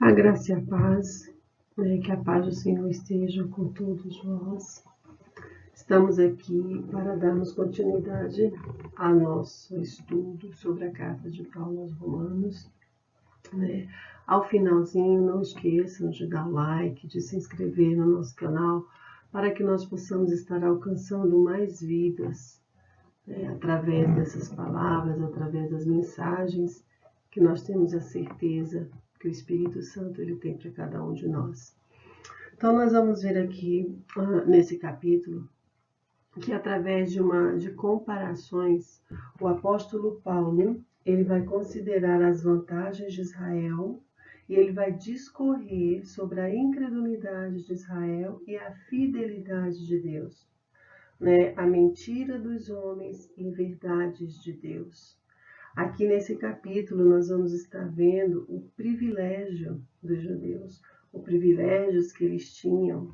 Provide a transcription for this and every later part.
A graça e a paz, que a paz do Senhor esteja com todos vós. Estamos aqui para darmos continuidade ao nosso estudo sobre a carta de Paulo aos Romanos. Ao finalzinho, não esqueçam de dar o like, de se inscrever no nosso canal, para que nós possamos estar alcançando mais vidas, através dessas palavras, através das mensagens que nós temos a certeza que o Espírito Santo ele tem para cada um de nós. Então nós vamos ver aqui nesse capítulo que através de comparações o apóstolo Paulo ele vai considerar as vantagens de Israel e ele vai discorrer sobre a incredulidade de Israel e a fidelidade de Deus, a mentira dos homens e verdades de Deus. Aqui nesse capítulo nós vamos estar vendo o privilégio dos judeus, os privilégios que eles tinham,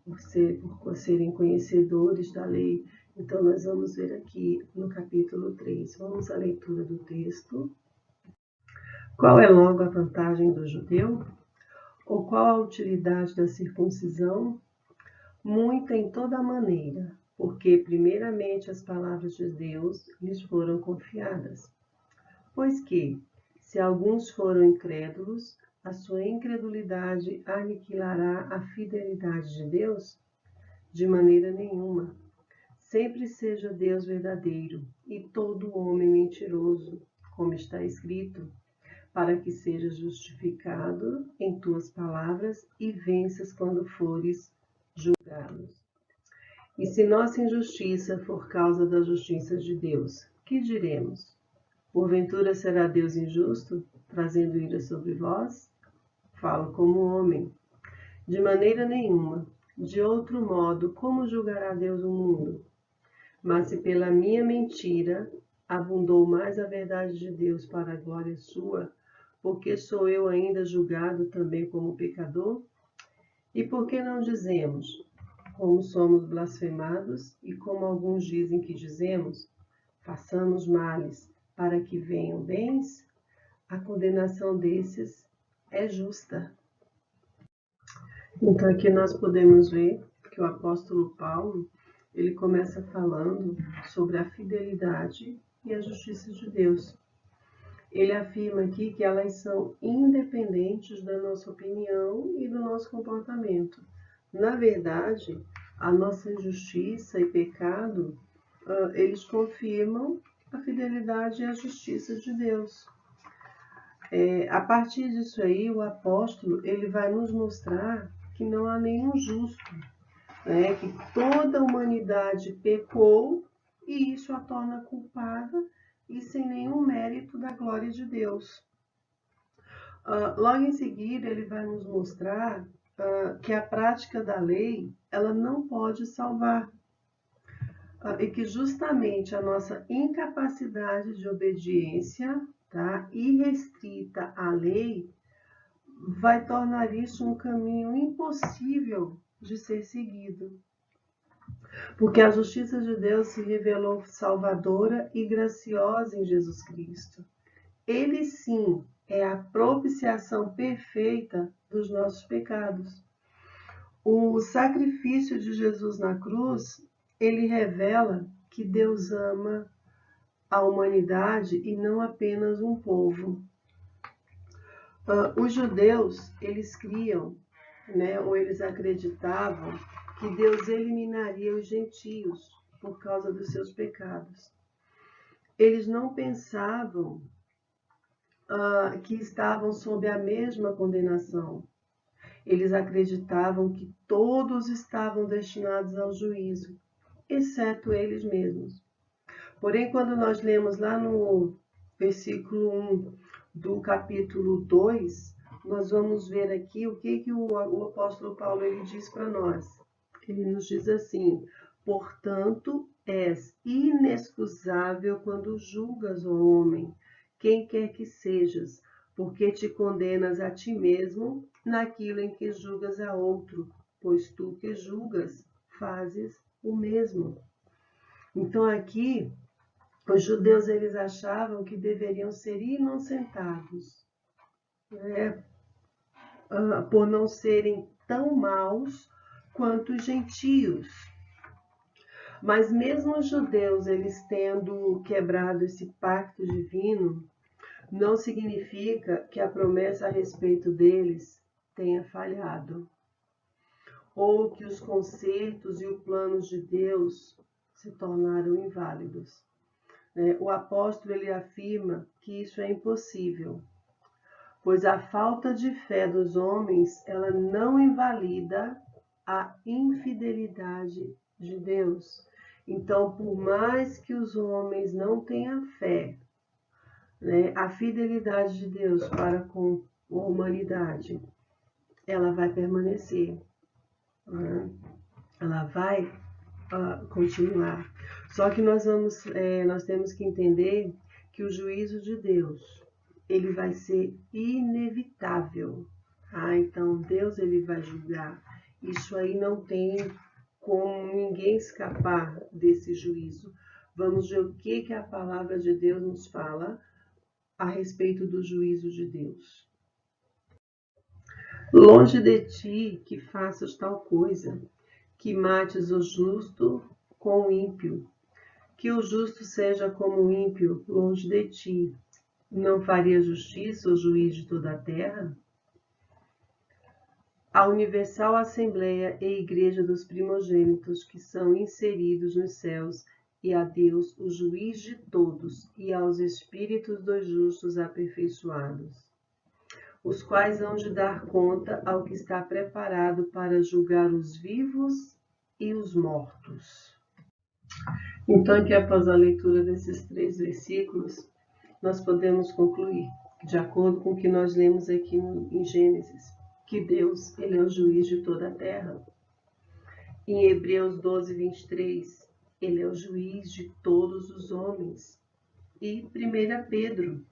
por serem conhecedores da lei. Então nós vamos ver aqui no capítulo 3. Vamos à leitura do texto. Qual é logo a vantagem do judeu? Ou qual a utilidade da circuncisão? Muita em toda maneira, porque primeiramente as palavras de Deus lhes foram confiadas. Pois que, se alguns foram incrédulos, a sua incredulidade aniquilará a fidelidade de Deus? De maneira nenhuma. Sempre seja Deus verdadeiro e todo homem mentiroso, como está escrito, para que sejas justificado em tuas palavras e venças quando fores julgados. E se nossa injustiça for causa da justiça de Deus, que diremos? Porventura será Deus injusto, trazendo ira sobre vós? Falo como homem. De maneira nenhuma. De outro modo, como julgará Deus o mundo? Mas se pela minha mentira abundou mais a verdade de Deus para a glória sua, porque sou eu ainda julgado também como pecador? E por que não dizemos, como somos blasfemados, e como alguns dizem que dizemos, façamos males para que venham bens? A condenação desses é justa. Então aqui nós podemos ver que o apóstolo Paulo, ele começa falando sobre a fidelidade e a justiça de Deus. Ele afirma aqui que elas são independentes da nossa opinião e do nosso comportamento. Na verdade, a nossa injustiça e pecado, eles confirmam a fidelidade e a justiça de Deus. A partir disso aí, o apóstolo ele vai nos mostrar que não há nenhum justo, que toda a humanidade pecou e isso a torna culpada e sem nenhum mérito da glória de Deus. Logo em seguida, ele vai nos mostrar que a prática da lei ela não pode salvar. E que justamente a nossa incapacidade de obediência, irrestrita à lei, vai tornar isso um caminho impossível de ser seguido. Porque a justiça de Deus se revelou salvadora e graciosa em Jesus Cristo. Ele sim é a propiciação perfeita dos nossos pecados. O sacrifício de Jesus na cruz, ele revela que Deus ama a humanidade e não apenas um povo. Os judeus, eles criam, ou eles acreditavam que Deus eliminaria os gentios por causa dos seus pecados. Eles não pensavam que estavam sob a mesma condenação. Eles acreditavam que todos estavam destinados ao juízo, exceto eles mesmos. Porém, quando nós lemos lá no versículo 1 do capítulo 2, nós vamos ver aqui o que o apóstolo Paulo ele diz para nós. Ele nos diz assim: portanto, és inexcusável quando julgas o homem, quem quer que sejas, porque te condenas a ti mesmo naquilo em que julgas a outro, pois tu que julgas, fazes o mesmo. Então aqui, os judeus eles achavam que deveriam ser inocentados, por não serem tão maus quanto os gentios. Mas mesmo os judeus, eles tendo quebrado esse pacto divino, não significa que a promessa a respeito deles tenha falhado, ou que os concertos e os planos de Deus se tornaram inválidos. O apóstolo ele afirma que isso é impossível, pois a falta de fé dos homens ela não invalida a infidelidade de Deus. Então, por mais que os homens não tenham fé, a fidelidade de Deus para com a humanidade, ela vai permanecer, ela vai continuar. Só que nós temos que entender que o juízo de Deus, ele vai ser inevitável. Então Deus ele vai julgar. Isso aí não tem como ninguém escapar desse juízo. Vamos ver o que a palavra de Deus nos fala a respeito do juízo de Deus. Longe de ti que faças tal coisa, que mates o justo com o ímpio, que o justo seja como o ímpio, longe de ti. Não faria justiça o juiz de toda a terra? A Universal Assembleia e Igreja dos Primogênitos que são inseridos nos céus, e a Deus, o juiz de todos, e aos espíritos dos justos aperfeiçoados, os quais hão de dar conta ao que está preparado para julgar os vivos e os mortos. Então, aqui após a leitura desses 3 versículos, nós podemos concluir, de acordo com o que nós lemos aqui em Gênesis, que Deus ele é o juiz de toda a terra. Em Hebreus 12, 23, ele é o juiz de todos os homens. E 1 Pedro,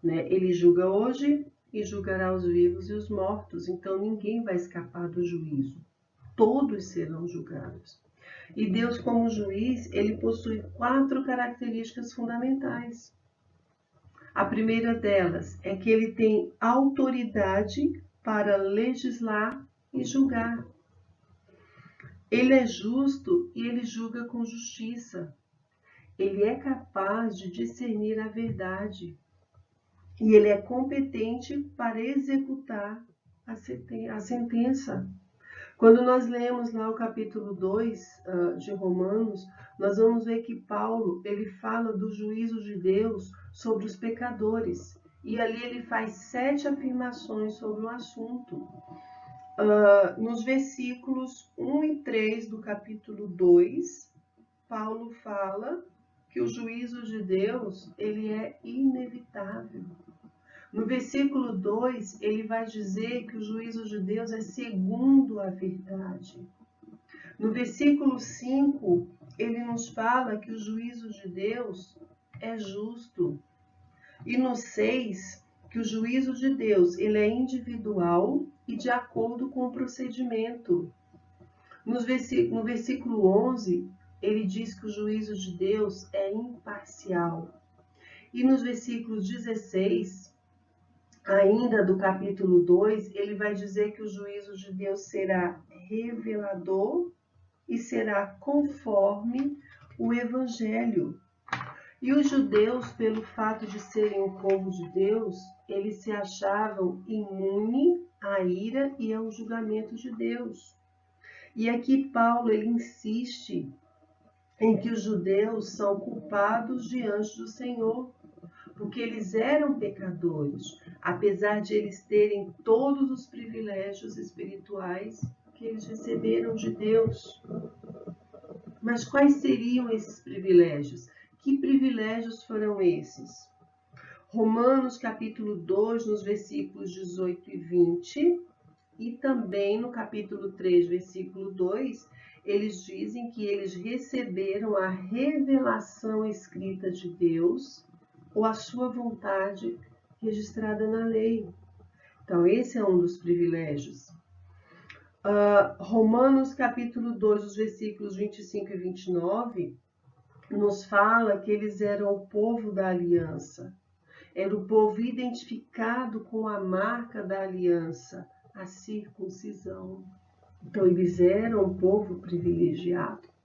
ele julga hoje e julgará os vivos e os mortos. Então ninguém vai escapar do juízo. Todos serão julgados. E Deus, como juiz, ele possui 4 características fundamentais. A primeira delas é que ele tem autoridade para legislar e julgar. Ele é justo e ele julga com justiça. Ele é capaz de discernir a verdade. E ele é competente para executar a sentença. Quando nós lemos lá o capítulo 2 de Romanos, nós vamos ver que Paulo ele fala do juízo de Deus sobre os pecadores. E ali ele faz 7 afirmações sobre o assunto. Nos versículos 1 e 3 do capítulo 2, Paulo fala que o juízo de Deus ele é inevitável. No versículo 2, ele vai dizer que o juízo de Deus é segundo a verdade. No versículo 5, ele nos fala que o juízo de Deus é justo. E no 6, que o juízo de Deus ele é individual e de acordo com o procedimento. No versículo 11, ele diz que o juízo de Deus é imparcial. E nos versículos 16, ainda do capítulo 2, ele vai dizer que o juízo de Deus será revelador e será conforme o Evangelho. E os judeus, pelo fato de serem o povo de Deus, eles se achavam imunes à ira e ao julgamento de Deus. E aqui Paulo ele insiste em que os judeus são culpados diante do Senhor, porque eles eram pecadores, apesar de eles terem todos os privilégios espirituais que eles receberam de Deus. Mas quais seriam esses privilégios? Que privilégios foram esses? Romanos capítulo 2, nos versículos 18 e 20, e também no capítulo 3, versículo 2, eles dizem que eles receberam a revelação escrita de Deus, ou a sua vontade registrada na lei. Então, esse é um dos privilégios. Romanos capítulo 2, os versículos 25 e 29, nos fala que eles eram o povo da aliança. Era o povo identificado com a marca da aliança, a circuncisão. Então, eles eram um povo privilegiado.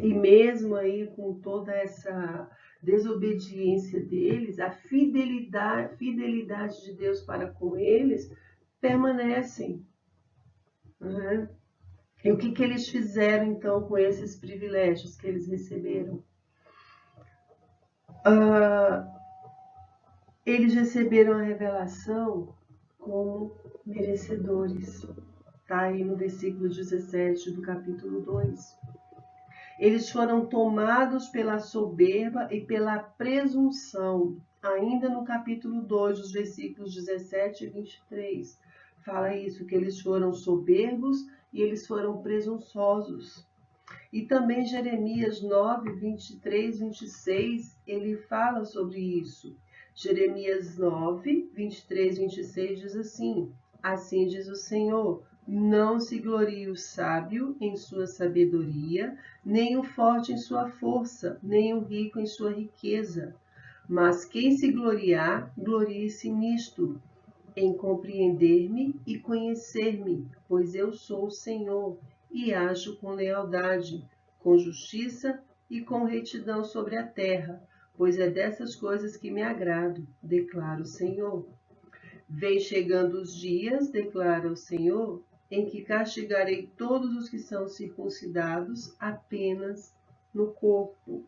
E mesmo aí com toda essa desobediência deles, a fidelidade de Deus para com eles permanecem. Né? E o que eles fizeram então com esses privilégios que eles receberam? Eles receberam a revelação como merecedores. Está aí no versículo 17 do capítulo 2. Eles foram tomados pela soberba e pela presunção. Ainda no capítulo 2, os versículos 17 e 23, fala isso, que eles foram soberbos e eles foram presunçosos. E também Jeremias 9, 23, 26, ele fala sobre isso. Jeremias 9, 23, 26 diz assim: assim diz o Senhor, não se glorie o sábio em sua sabedoria, nem o forte em sua força, nem o rico em sua riqueza. Mas quem se gloriar, glorie-se nisto, em compreender-me e conhecer-me, pois eu sou o Senhor, e ajo com lealdade, com justiça e com retidão sobre a terra, pois é dessas coisas que me agrado, declara o Senhor. Vem chegando os dias, declara o Senhor, em que castigarei todos os que são circuncidados apenas no corpo,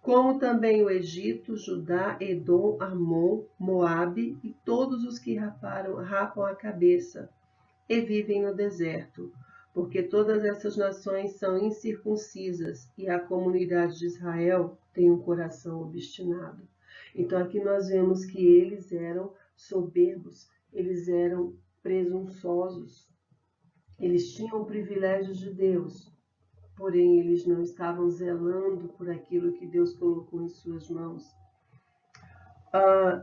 como também o Egito, Judá, Edom, Amon, Moabe e todos os que rapam a cabeça e vivem no deserto, porque todas essas nações são incircuncisas e a comunidade de Israel tem um coração obstinado. Então aqui nós vemos que eles eram soberbos, eles eram presunçosos, eles tinham privilégios de Deus, porém eles não estavam zelando por aquilo que Deus colocou em suas mãos.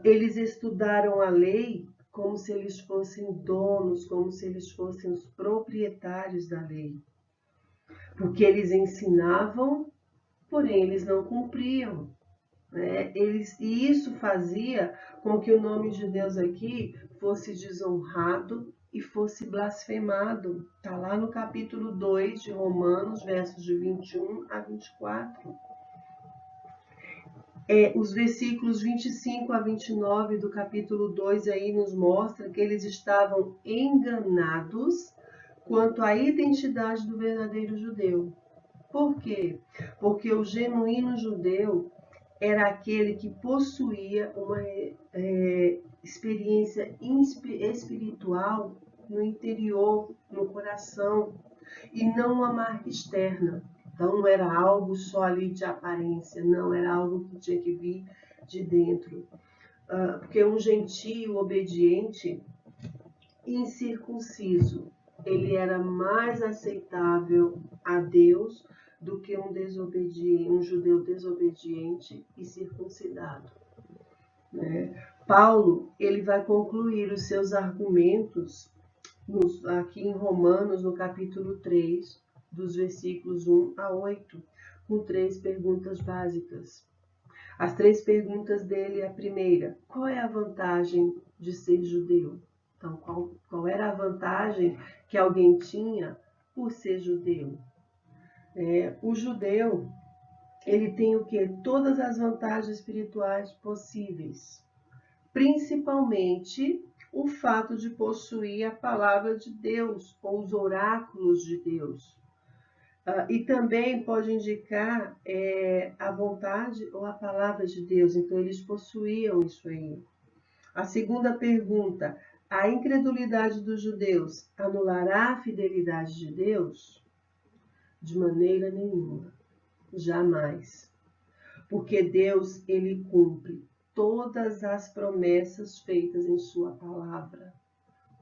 Eles estudaram a lei como se eles fossem donos, como se eles fossem os proprietários da lei. Porque eles ensinavam, porém eles não cumpriam. Né? E isso fazia com que o nome de Deus aqui fosse desonrado e fosse blasfemado. Está lá no capítulo 2 de Romanos, versos de 21 a 24. Os versículos 25 a 29 do capítulo 2 aí nos mostra que eles estavam enganados quanto à identidade do verdadeiro judeu. Por quê? Porque o genuíno judeu era aquele que possuía uma experiência espiritual no interior, no coração, e não uma marca externa. Então não era algo só ali de aparência, não, era algo que tinha que vir de dentro. Porque um gentio obediente, incircunciso, ele era mais aceitável a Deus do que um judeu desobediente e circuncidado. Né? Paulo, ele vai concluir os seus argumentos aqui em Romanos, no capítulo 3, dos versículos 1 a 8, com 3 perguntas básicas. As 3 perguntas dele, a primeira: qual é a vantagem de ser judeu? Então, qual era a vantagem que alguém tinha por ser judeu? O judeu, ele tem o quê? Todas as vantagens espirituais possíveis, principalmente o fato de possuir a palavra de Deus, ou os oráculos de Deus. E também pode indicar a vontade ou a palavra de Deus, então eles possuíam isso aí. A segunda pergunta: a incredulidade dos judeus anulará a fidelidade de Deus? De maneira nenhuma, jamais. Porque Deus, ele cumpre todas as promessas feitas em sua palavra.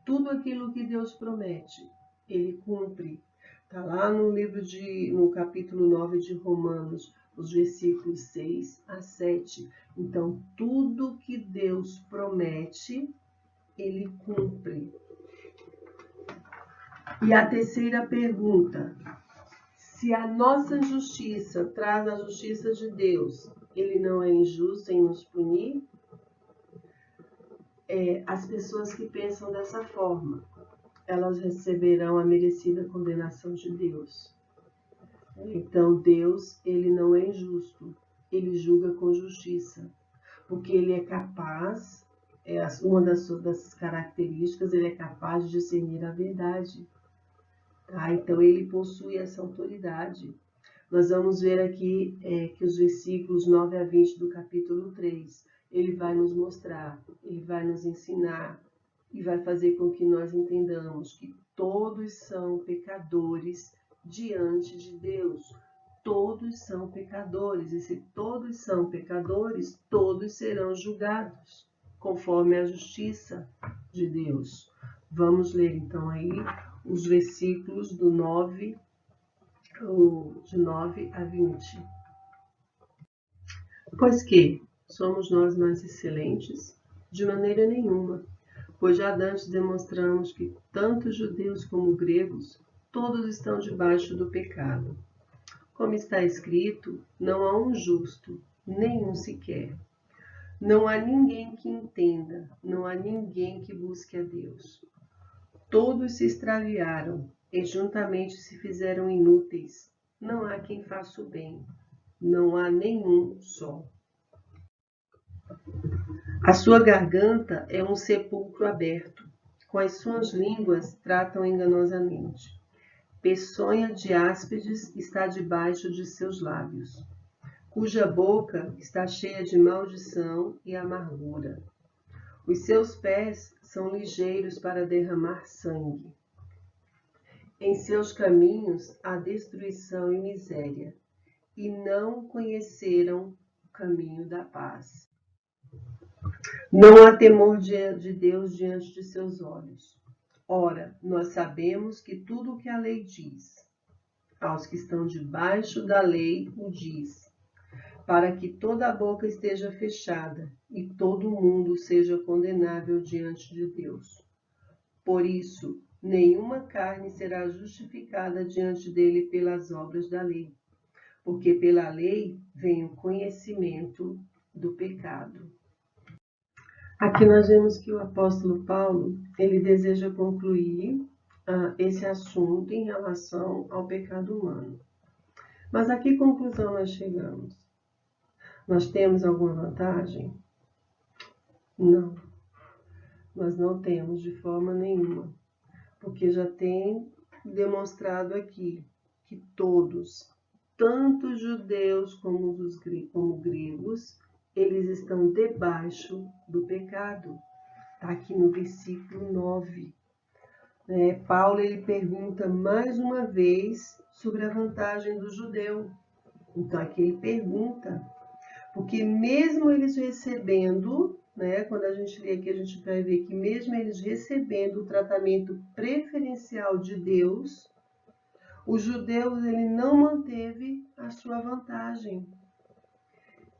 Tudo aquilo que Deus promete, ele cumpre. Está lá no capítulo 9 de Romanos, os versículos 6 a 7. Então, tudo que Deus promete, ele cumpre. E a terceira pergunta: se a nossa justiça traz a justiça de Deus, ele não é injusto em nos punir? As pessoas que pensam dessa forma, elas receberão a merecida condenação de Deus. Então, Deus, ele não é injusto, ele julga com justiça, porque ele é capaz, uma das características, ele é capaz de discernir a verdade. Tá? Então, ele possui essa autoridade. Nós vamos ver aqui que os versículos 9 a 20 do capítulo 3, ele vai nos mostrar, ele vai nos ensinar e vai fazer com que nós entendamos que todos são pecadores diante de Deus. Todos são pecadores, e se todos são pecadores, todos serão julgados, conforme a justiça de Deus. Vamos ler então aí os versículos de 9 a 20. Pois que somos nós mais excelentes? De maneira nenhuma, pois já dantes demonstramos que tanto judeus como gregos, todos estão debaixo do pecado. Como está escrito, não há um justo, nenhum sequer. Não há ninguém que entenda, não há ninguém que busque a Deus. Todos se extraviaram e juntamente se fizeram inúteis. Não há quem faça o bem, não há nenhum só. A sua garganta é um sepulcro aberto, com as suas línguas tratam enganosamente. Peçonha de áspides está debaixo de seus lábios, cuja boca está cheia de maldição e amargura. Os seus pés são ligeiros para derramar sangue. Em seus caminhos há destruição e miséria, e não conheceram o caminho da paz. Não há temor de Deus diante de seus olhos. Ora, nós sabemos que tudo o que a lei diz, aos que estão debaixo da lei o diz, para que toda a boca esteja fechada e todo mundo seja condenável diante de Deus. Por isso, nenhuma carne será justificada diante dele pelas obras da lei, porque pela lei vem o conhecimento do pecado. Aqui nós vemos que o apóstolo Paulo, ele deseja concluir esse assunto em relação ao pecado humano. Mas a que conclusão nós chegamos? Nós temos alguma vantagem? Não. Nós não temos de forma nenhuma, porque já tem demonstrado aqui que todos, tanto judeus como gregos, eles estão debaixo do pecado. Está aqui no versículo 9. Paulo ele pergunta mais uma vez sobre a vantagem do judeu. Então aqui ele pergunta, porque mesmo eles recebendo, quando a gente lê aqui, a gente vai ver que mesmo eles recebendo o tratamento preferencial de Deus, o judeu ele não manteve a sua vantagem.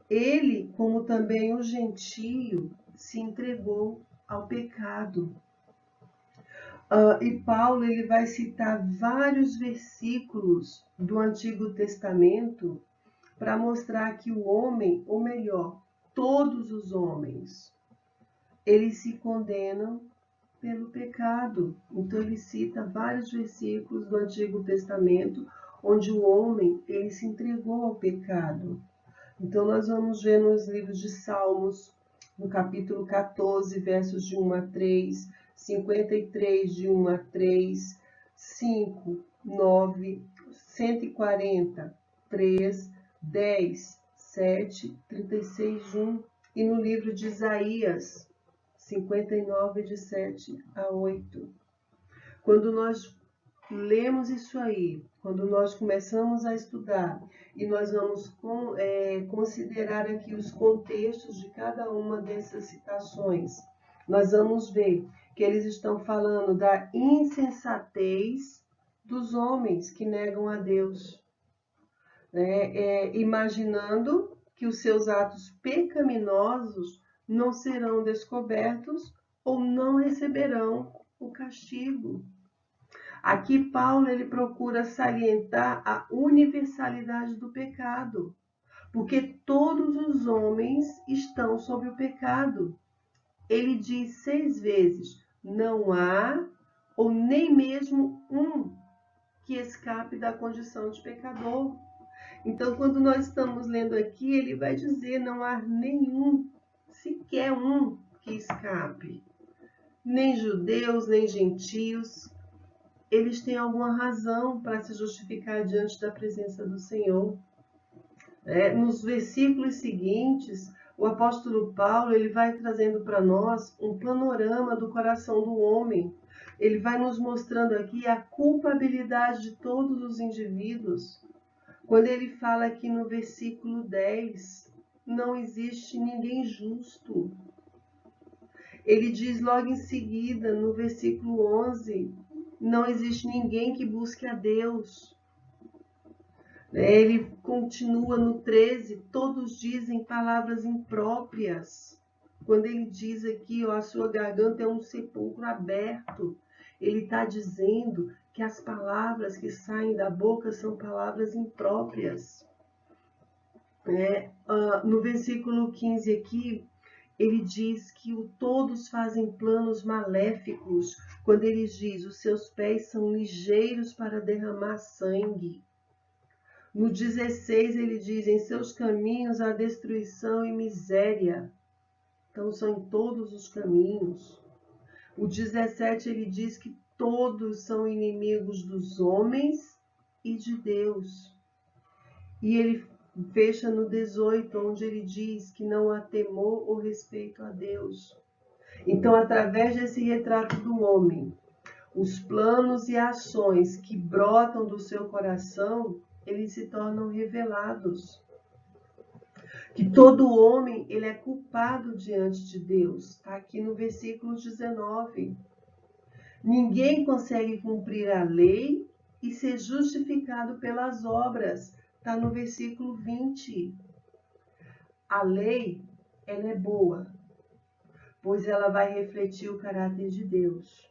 Ele, como também o gentio, se entregou ao pecado. E Paulo ele vai citar vários versículos do Antigo Testamento para mostrar que o homem, ou melhor, todos os homens, eles se condenam pelo pecado. Então ele cita vários versículos do Antigo Testamento onde o homem ele se entregou ao pecado. Então nós vamos ver nos livros de Salmos, no capítulo 14, versos de 1 a 3, 53, de 1 a 3, 5, 9, 140, 3, 10, 7, 36, 1. E no livro de Isaías, 59, de 7 a 8. Quando nós lemos isso aí, quando nós começamos a estudar e nós vamos considerar aqui os contextos de cada uma dessas citações, nós vamos ver que eles estão falando da insensatez dos homens que negam a Deus, imaginando que os seus atos pecaminosos não serão descobertos ou não receberão o castigo. Aqui Paulo ele procura salientar a universalidade do pecado, porque todos os homens estão sob o pecado. ele diz 6 vezes: não há ou nem mesmo um que escape da condição de pecador. Então, quando nós estamos lendo aqui, ele vai dizer: não há nenhum, sequer um, que escape. Nem judeus, nem gentios. Eles têm alguma razão para se justificar diante da presença do Senhor. Nos versículos seguintes, o apóstolo Paulo ele vai trazendo para nós um panorama do coração do homem. Ele vai nos mostrando aqui a culpabilidade de todos os indivíduos. Quando ele fala aqui no versículo 10, não existe ninguém justo. Ele diz logo em seguida, no versículo 11, não existe ninguém que busque a Deus. Ele continua no 13, todos dizem palavras impróprias. Quando ele diz aqui, a sua garganta é um sepulcro aberto, ele está dizendo que as palavras que saem da boca são palavras impróprias. No versículo 15 aqui, ele diz que todos fazem planos maléficos, quando ele diz, os seus pés são ligeiros para derramar sangue. No 16 ele diz, em seus caminhos há destruição e miséria. Então são em todos os caminhos. O 17 ele diz que todos são inimigos dos homens e de Deus. E ele fecha no 18, onde ele diz que não há temor ou respeito a Deus. Então, através desse retrato do homem, os planos e ações que brotam do seu coração, eles se tornam revelados. Que todo homem ele é culpado diante de Deus. Está aqui no versículo 19. Ninguém consegue cumprir a lei e ser justificado pelas obras. Está no versículo 20. A lei, ela é boa, pois ela vai refletir o caráter de Deus.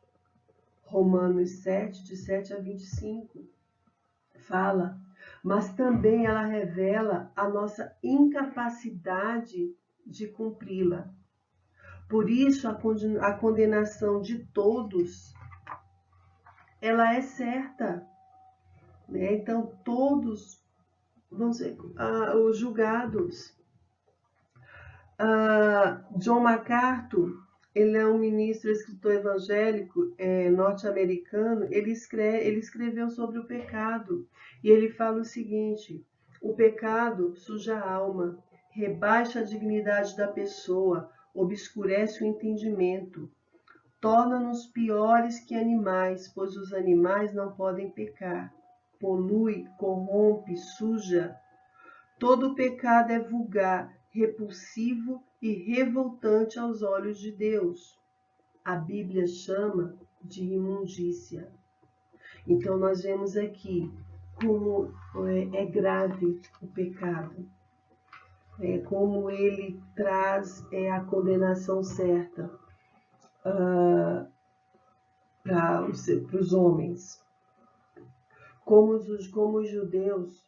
Romanos 7, de 7 a 25, fala, mas também ela revela a nossa incapacidade de cumpri-la. Por isso, a condenação de todos, ela é certa. Então, todos vão ser os julgados. John MacArthur, ele é um ministro, escritor evangélico norte-americano, ele escreveu sobre o pecado. E ele fala o seguinte, o pecado suja a alma, rebaixa a dignidade da pessoa, obscurece o entendimento, torna-nos piores que animais, pois os animais não podem pecar, polui, corrompe, suja. Todo pecado é vulgar, repulsivo e revoltante aos olhos de Deus. A Bíblia chama de imundícia. Então nós vemos aqui como é grave o pecado, como ele traz a condenação certa para os homens. Como os judeus,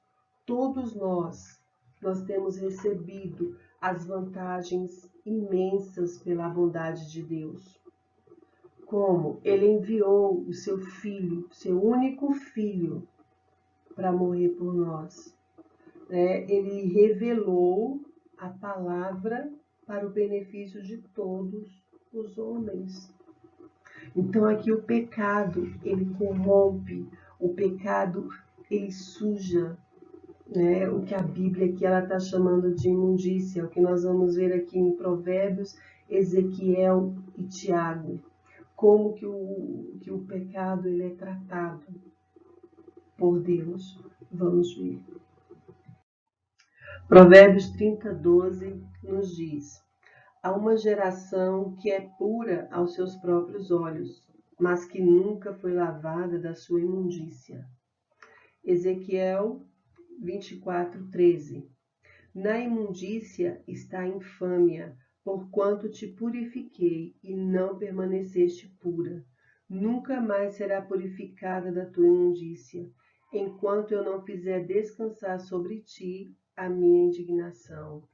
todos nós temos recebido as vantagens imensas pela bondade de Deus. Como ele enviou o seu filho, seu único filho, para morrer por nós. Ele revelou a palavra para o benefício de todos os homens. Então aqui o pecado, ele corrompe, o pecado, ele suja, o que a Bíblia aqui ela está chamando de imundícia, o que nós vamos ver aqui em Provérbios, Ezequiel e Tiago, como que o pecado ele é tratado por Deus. Vamos ver. Provérbios 30:12 nos diz, há uma geração que é pura aos seus próprios olhos, mas que nunca foi lavada da sua imundícia. Ezequiel 24:13. Na imundícia está a infâmia, porquanto te purifiquei e não permaneceste pura. Nunca mais será purificada da tua imundícia, enquanto eu não fizer descansar sobre ti a minha indignação.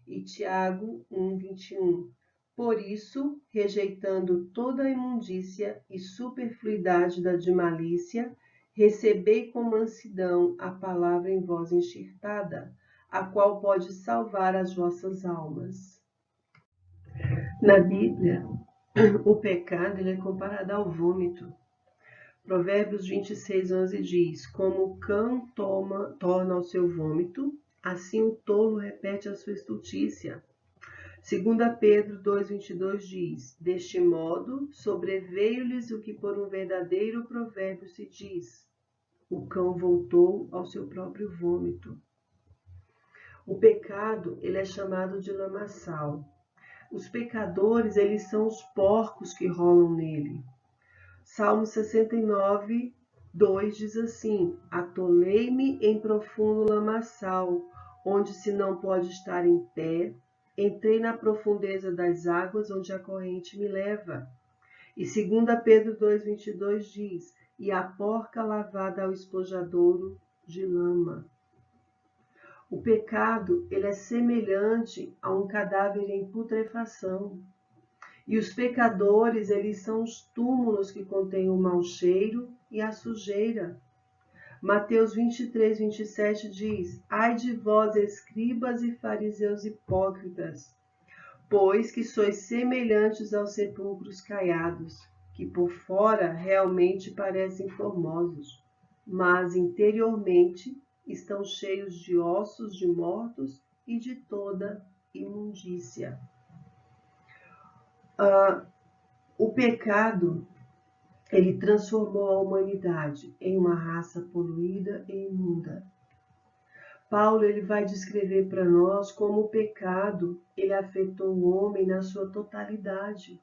E Tiago 1:21. Por isso, rejeitando toda a imundícia e superfluidade da de malícia, recebei com mansidão a palavra em vós enxertada, a qual pode salvar as vossas almas. Na Bíblia, o pecado é comparado ao vômito. Provérbios 26:11 diz: como o cão torna ao seu vômito, assim o tolo repete a sua estultícia. 2 Pedro 2:22 diz: deste modo, sobreveio-lhes o que por um verdadeiro provérbio se diz: o cão voltou ao seu próprio vômito. O pecado, ele é chamado de lamaçal. Os pecadores, eles são os porcos que rolam nele. Salmo 69:2 diz assim: atolei-me em profundo lamaçal, onde se não pode estar em pé. Entrei na profundeza das águas, onde a corrente me leva. E 2 Pedro 2:22 diz: e a porca lavada ao espojadouro de lama. O pecado, ele é semelhante a um cadáver em putrefação. E os pecadores, eles são os túmulos que contêm o mau cheiro e a sujeira. Mateus 23:27 diz: ai de vós, escribas e fariseus hipócritas, pois que sois semelhantes aos sepulcros caiados, que por fora realmente parecem formosos, mas interiormente estão cheios de ossos de mortos e de toda imundícia. O pecado, ele transformou a humanidade em uma raça poluída e imunda. Paulo, ele vai descrever para nós como o pecado, ele afetou o homem na sua totalidade.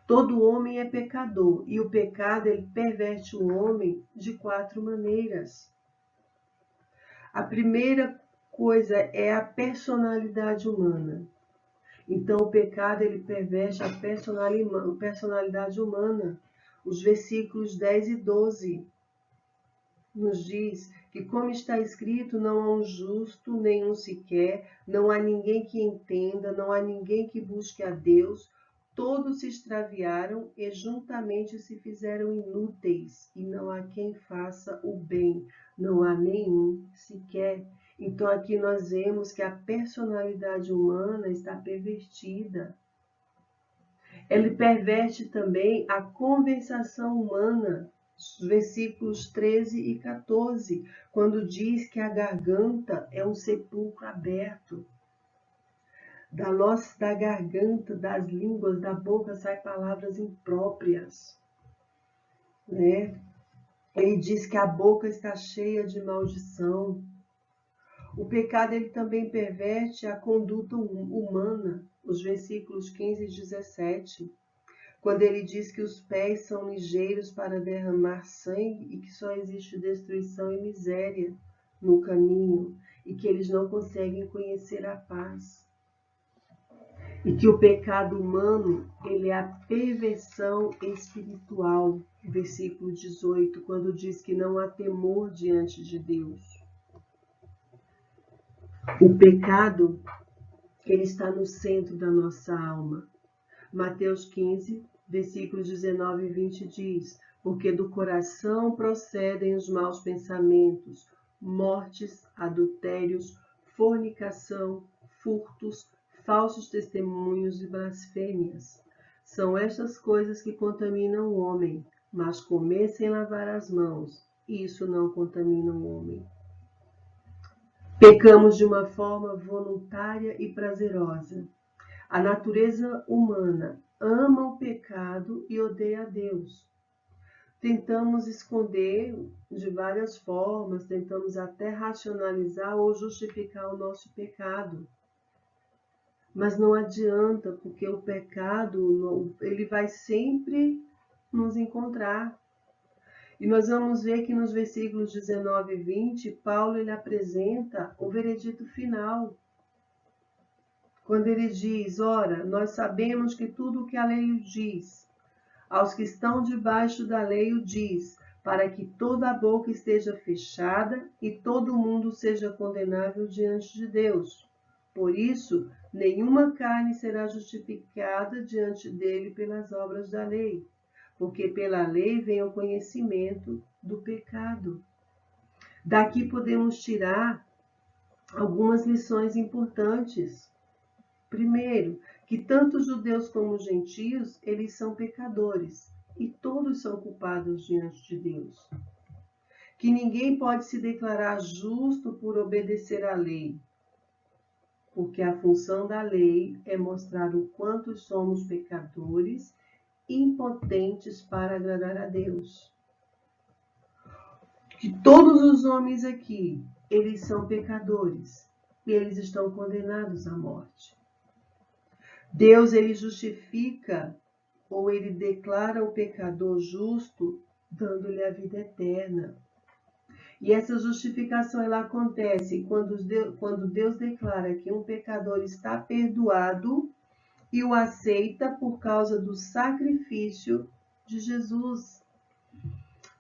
Todo homem é pecador e o pecado, ele perverte o homem de 4 maneiras. A primeira coisa é a personalidade humana. Então, o pecado, ele perverte a personalidade humana. Os versículos 10 e 12 nos diz que, como está escrito, não há um justo, nenhum sequer, não há ninguém que entenda, não há ninguém que busque a Deus. Todos se extraviaram e juntamente se fizeram inúteis, e não há quem faça o bem, não há nenhum sequer. Então aqui nós vemos que a personalidade humana está pervertida. Ele perverte também a conversação humana, versículos 13 e 14, quando diz que a garganta é um sepulcro aberto. Da garganta, das línguas, da boca saem palavras impróprias, né? Ele diz que a boca está cheia de maldição. O pecado, ele também perverte a conduta humana, os versículos 15 e 17, quando ele diz que os pés são ligeiros para derramar sangue e que só existe destruição e miséria no caminho e que eles não conseguem conhecer a paz. E que o pecado humano, ele é a perversão espiritual, versículo 18, quando diz que não há temor diante de Deus. O pecado, ele está no centro da nossa alma. Mateus 15, versículos 19 e 20 diz: porque do coração procedem os maus pensamentos, mortes, adultérios, fornicação, furtos, falsos testemunhos e blasfêmias. São estas coisas que contaminam o homem, mas comer sem lavar as mãos, isso não contamina o homem. Pecamos de uma forma voluntária e prazerosa. A natureza humana ama o pecado e odeia a Deus. Tentamos esconder de várias formas, tentamos até racionalizar ou justificar o nosso pecado. Mas não adianta, porque o pecado, ele vai sempre nos encontrar. E nós vamos ver que nos versículos 19 e 20, Paulo, ele apresenta o veredito final. Quando ele diz: ora, nós sabemos que tudo o que a lei diz, aos que estão debaixo da lei o diz, para que toda a boca esteja fechada e todo mundo seja condenável diante de Deus. Por isso, nenhuma carne será justificada diante dele pelas obras da lei, porque pela lei vem o conhecimento do pecado. Daqui podemos tirar algumas lições importantes. Primeiro, que tanto judeus como gentios, eles são pecadores e todos são culpados diante de Deus. Que ninguém pode se declarar justo por obedecer à lei, porque a função da lei é mostrar o quanto somos pecadores, impotentes para agradar a Deus. Que todos os homens aqui, eles são pecadores e eles estão condenados à morte. Deus, ele justifica ou ele declara o pecador justo, dando-lhe a vida eterna. E essa justificação ela acontece quando Deus declara que um pecador está perdoado e o aceita por causa do sacrifício de Jesus.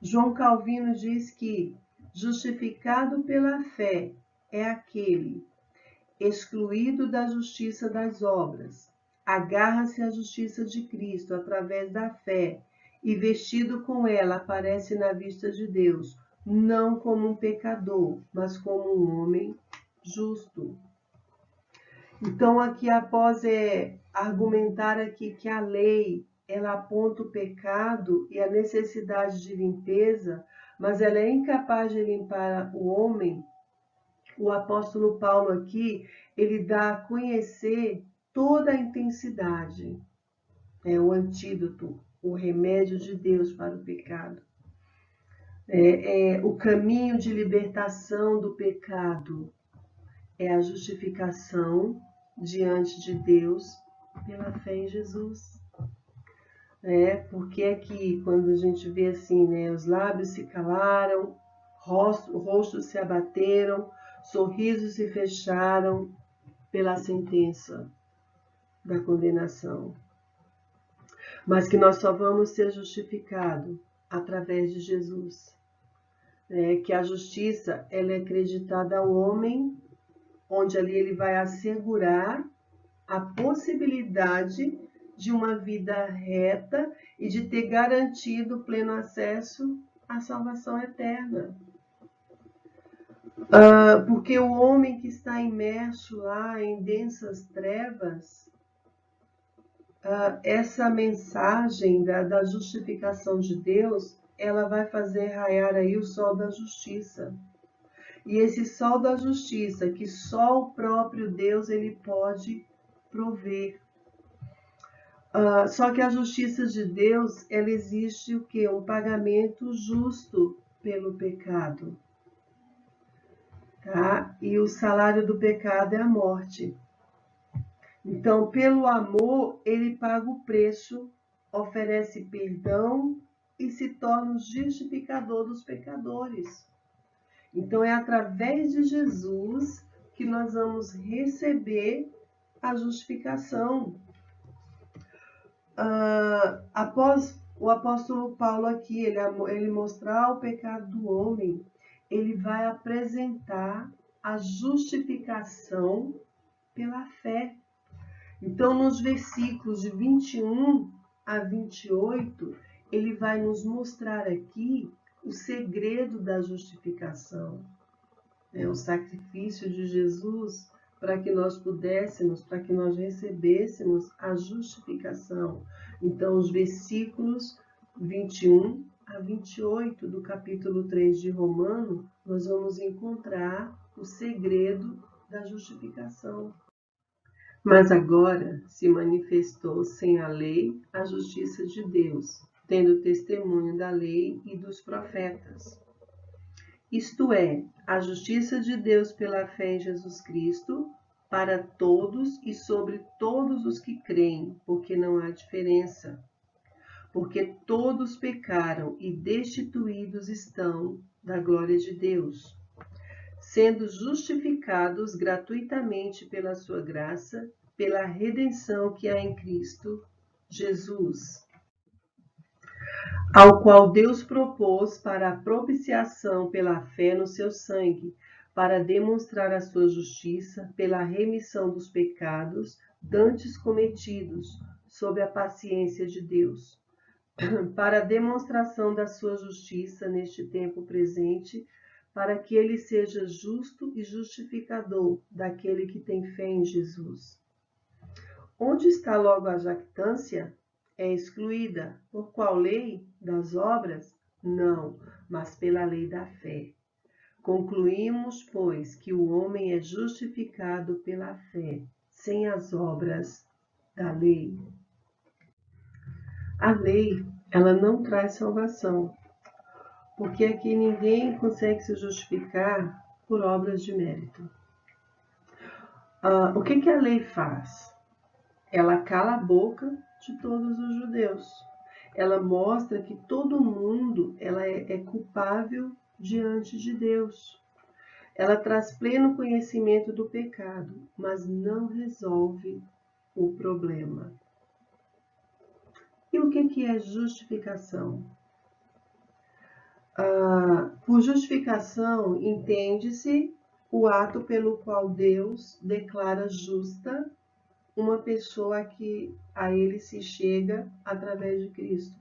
João Calvino diz que justificado pela fé é aquele excluído da justiça das obras, agarra-se à justiça de Cristo através da fé e vestido com ela aparece na vista de Deus, não como um pecador, mas como um homem justo. Então, aqui após argumentar aqui que a lei, ela aponta o pecado e a necessidade de limpeza, mas ela é incapaz de limpar o homem, o apóstolo Paulo aqui, ele dá a conhecer toda a intensidade, o antídoto, o remédio de Deus para o pecado. O caminho de libertação do pecado é a justificação diante de Deus pela fé em Jesus. Porque aqui, quando a gente vê assim, os lábios se calaram, rostos se abateram, sorrisos se fecharam pela sentença da condenação. Mas que nós só vamos ser justificados através de Jesus. Que a justiça ela é acreditada ao homem, onde ali ele vai assegurar a possibilidade de uma vida reta e de ter garantido pleno acesso à salvação eterna. Porque o homem que está imerso lá em densas trevas, essa mensagem da justificação de Deus, ela vai fazer raiar aí o sol da justiça. E esse sol da justiça, que só o próprio Deus ele pode prover. Só que a justiça de Deus, ela exige o quê? Um pagamento justo pelo pecado. Tá? E o salário do pecado é a morte. Então, pelo amor, ele paga o preço, oferece perdão e se torna o justificador dos pecadores. Então, é através de Jesus que nós vamos receber a justificação. Após o apóstolo Paulo aqui, ele mostrar o pecado do homem, ele vai apresentar a justificação pela fé. Então, nos versículos de 21 a 28, ele vai nos mostrar aqui o segredo da justificação. O sacrifício de Jesus para que nós pudéssemos, para que nós recebêssemos a justificação. Então, os versículos 21 a 28 do capítulo 3 de Romanos, nós vamos encontrar o segredo da justificação. Mas agora se manifestou sem a lei a justiça de Deus, tendo testemunho da lei e dos profetas. Isto é, a justiça de Deus pela fé em Jesus Cristo, para todos e sobre todos os que creem, porque não há diferença. Porque todos pecaram e destituídos estão da glória de Deus, sendo justificados gratuitamente pela sua graça, pela redenção que há em Cristo Jesus, ao qual Deus propôs para a propiciação pela fé no seu sangue, para demonstrar a sua justiça pela remissão dos pecados dantes cometidos, sob a paciência de Deus, para a demonstração da sua justiça neste tempo presente, para que ele seja justo e justificador daquele que tem fé em Jesus. Onde está logo a jactância? É excluída. Por qual lei? Das obras? Não, mas pela lei da fé. Concluímos, pois, que o homem é justificado pela fé, sem as obras da lei. A lei, ela não traz salvação, porque aqui ninguém consegue se justificar por obras de mérito. O que a lei faz? Ela cala a boca de todos os judeus. Ela mostra que todo mundo é culpável diante de Deus. Ela traz pleno conhecimento do pecado, mas não resolve o problema. E o que é justificação? Por justificação, entende-se o ato pelo qual Deus declara justa uma pessoa que a ele se chega através de Cristo.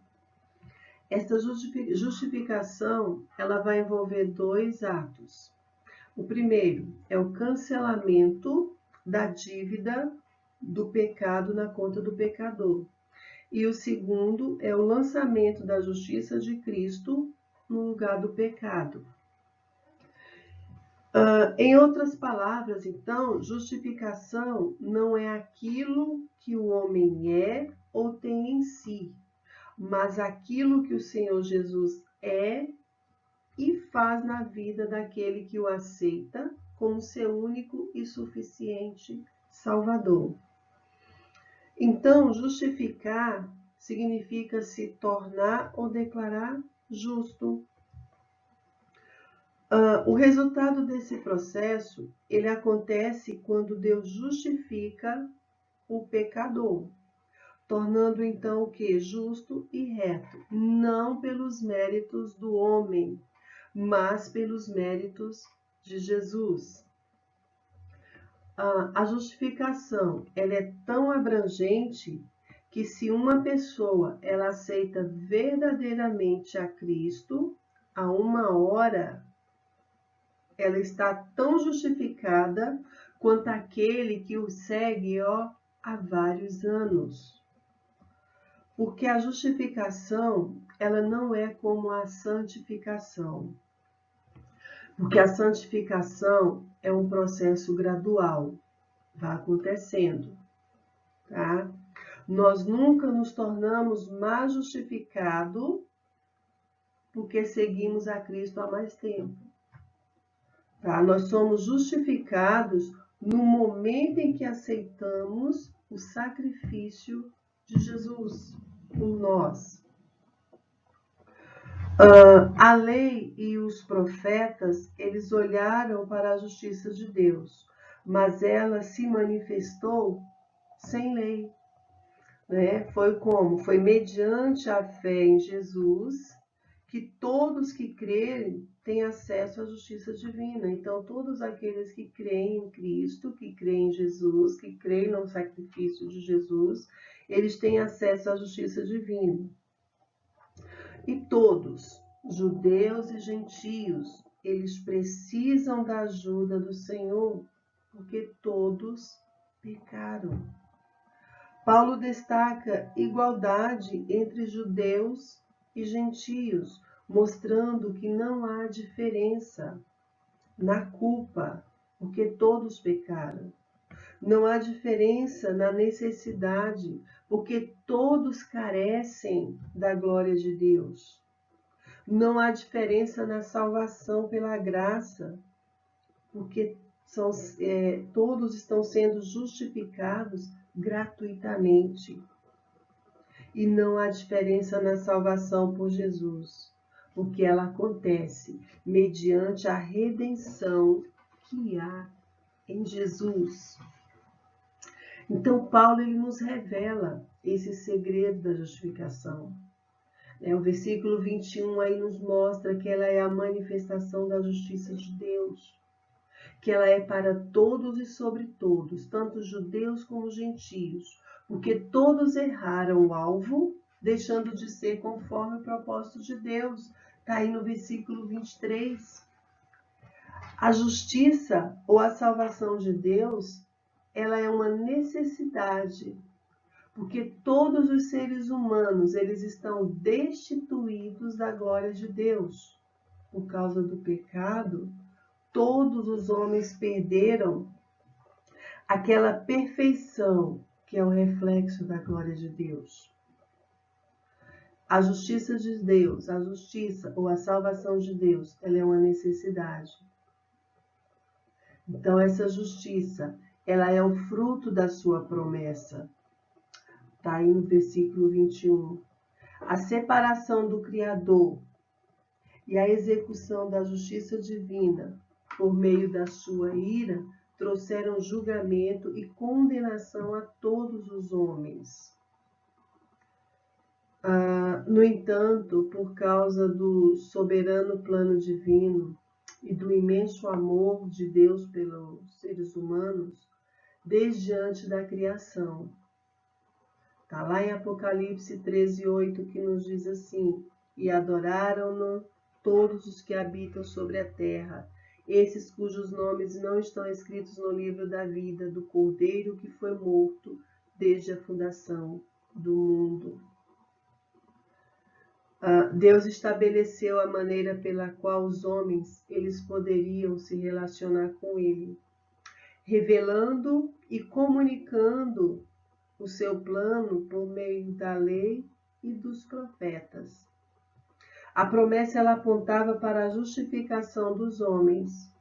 Esta justificação, ela vai envolver dois atos. O primeiro é o cancelamento da dívida do pecado na conta do pecador. E o segundo é o lançamento da justiça de Cristo no lugar do pecado. Em outras palavras, então, justificação não é aquilo que o homem é ou tem em si, mas aquilo que o Senhor Jesus é e faz na vida daquele que o aceita como seu único e suficiente Salvador. Então, justificar significa se tornar ou declarar justo. O resultado desse processo, ele acontece quando Deus justifica o pecador, tornando então o que? Justo e reto, não pelos méritos do homem, mas pelos méritos de Jesus. A justificação, ela é tão abrangente que se uma pessoa ela aceita verdadeiramente a Cristo, a uma hora, ela está tão justificada quanto aquele que o segue há vários anos. Porque a justificação, ela não é como a santificação. Porque a santificação é um processo gradual, vai acontecendo, tá? Nós nunca nos tornamos mais justificados porque seguimos a Cristo há mais tempo. Tá? Nós somos justificados no momento em que aceitamos o sacrifício de Jesus por nós. A lei e os profetas, eles olharam para a justiça de Deus, mas ela se manifestou sem lei. Né? Foi como? Foi mediante a fé em Jesus que todos que crerem têm acesso à justiça divina. Então, todos aqueles que creem em Cristo, que creem em Jesus, que creem no sacrifício de Jesus, eles têm acesso à justiça divina. E todos, judeus e gentios, eles precisam da ajuda do Senhor, porque todos pecaram. Paulo destaca igualdade entre judeus e gentios, mostrando que não há diferença na culpa, porque todos pecaram. Não há diferença na necessidade, porque todos carecem da glória de Deus. Não há diferença na salvação pela graça, porque todos estão sendo justificados gratuitamente. E não há diferença na salvação por Jesus, porque ela acontece mediante a redenção que há em Jesus. Então, Paulo ele nos revela esse segredo da justificação. O versículo 21 aí nos mostra que ela é a manifestação da justiça de Deus. que ela é para todos e sobre todos, tanto judeus como gentios, porque todos erraram o alvo, deixando de ser conforme o propósito de Deus. Está aí no versículo 23. A justiça ou a salvação de Deus, ela é uma necessidade, porque todos os seres humanos, eles estão destituídos da glória de Deus. Por causa do pecado, todos os homens perderam aquela perfeição que é o reflexo da glória de Deus. A justiça de Deus, a justiça ou a salvação de Deus, ela é uma necessidade. Então, essa justiça, ela é o fruto da sua promessa. Está aí no versículo 21. A separação do Criador e a execução da justiça divina por meio da sua ira trouxeram julgamento e condenação a todos os homens. No entanto, por causa do soberano plano divino e do imenso amor de Deus pelos seres humanos, desde antes da criação. Está lá em Apocalipse 13:8 que nos diz assim: e adoraram-no todos os que habitam sobre a terra, esses cujos nomes não estão escritos no livro da vida do Cordeiro que foi morto desde a fundação do mundo. Deus estabeleceu a maneira pela qual os homens eles poderiam se relacionar com Ele, revelando e comunicando o seu plano por meio da lei e dos profetas. A promessa ela apontava para a justificação dos homens,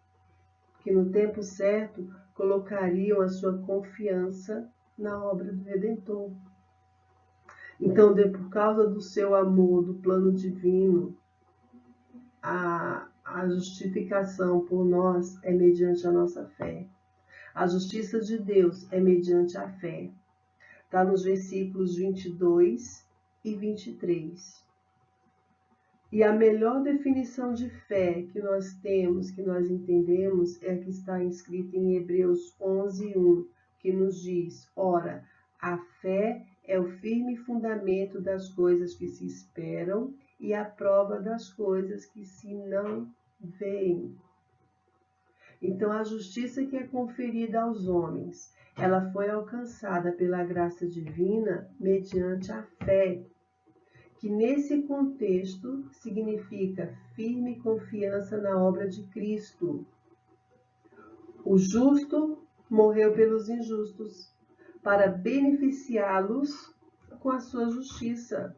que no tempo certo colocariam a sua confiança na obra do Redentor. Então, por causa do seu amor, do plano divino, a justificação por nós é mediante a nossa fé. A justiça de Deus é mediante a fé. Está nos versículos 22 e 23. E a melhor definição de fé que nós temos, que nós entendemos, é a que está escrita em Hebreus 11:1, que nos diz: ora, a fé é o firme fundamento das coisas que se esperam e a prova das coisas que se não veem. Então, a justiça que é conferida aos homens, ela foi alcançada pela graça divina mediante a fé, que nesse contexto significa firme confiança na obra de Cristo. O justo morreu pelos injustos, para beneficiá-los com a sua justiça.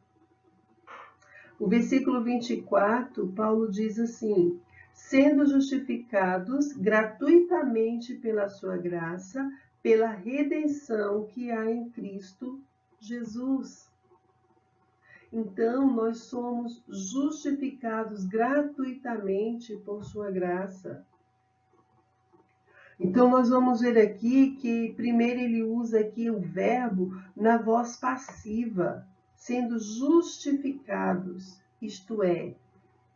O versículo 24, Paulo diz assim: sendo justificados gratuitamente pela sua graça, pela redenção que há em Cristo Jesus. Então, nós somos justificados gratuitamente por sua graça. Então, nós vamos ver aqui que primeiro ele usa aqui o verbo na voz passiva, sendo justificados, isto é,